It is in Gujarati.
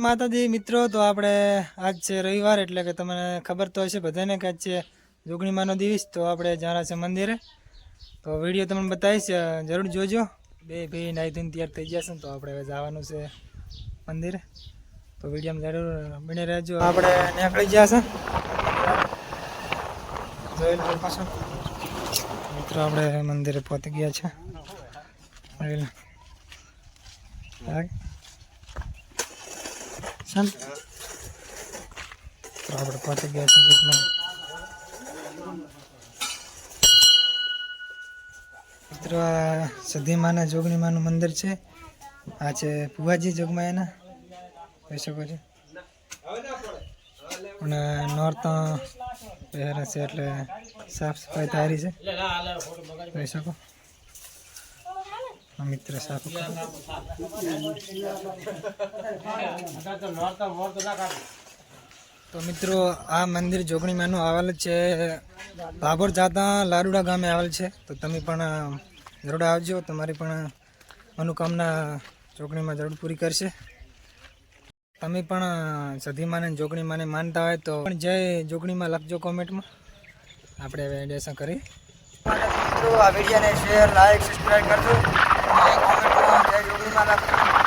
માતાજી મિત્રો, તો આપણે આજ છે રવિવાર, એટલે કે તમને ખબર તો હશે બધાને કે આજ છે જોગણીમાનો દિવસ. તો આપણે જાણા છે મંદિરે, તો વિડીયો તમને બતાવીશ, જરૂર જોજો. બે ભાઈ નાઈ ધોઈને તૈયાર થઈ જશે, તો આપણે હવે જવાનું છે મંદિરે. તો વિડીયોમાં જરૂર બને રહેજો. આપણે નીકળી ગયા છે જોઈ લો પાછું મિત્રો, આપણે મંદિરે પહોંચી ગયા છે. તો આપણે પહોંચી ગયા છે મિત્રો. આ સધીમાના જોગણીમાનું મંદિર છે. આ છે ભુવાજી જોગમાયાના, જોઈ શકો છો. અને નોર્થ પહેરે છે એટલે સાફ સફાઈ તૈયારી છે, જોઈ શકો મિત્ર. સાફ તો મિત્રો, આ મંદિર જોગણીમાનું આવેલ છે ભાભોર જાતા લારુડા ગામે આવેલ છે. તો તમે પણ જરૂર આવજો, તમારી પણ મનોકામના જોગણીમાં જરૂર પૂરી કરશે. તમે પણ સધીમાને જોગણીમાને માનતા હોય તો પણ જય જોગણીમાં લખજો કોમેન્ટમાં. આપણે હવે એડેશન કરી આ વિડીયોને શેર, લાઈક, સબસ્ક્રાઈબ કરજો. કોમેન્ટમાં જય જોગણીમાં લખજો.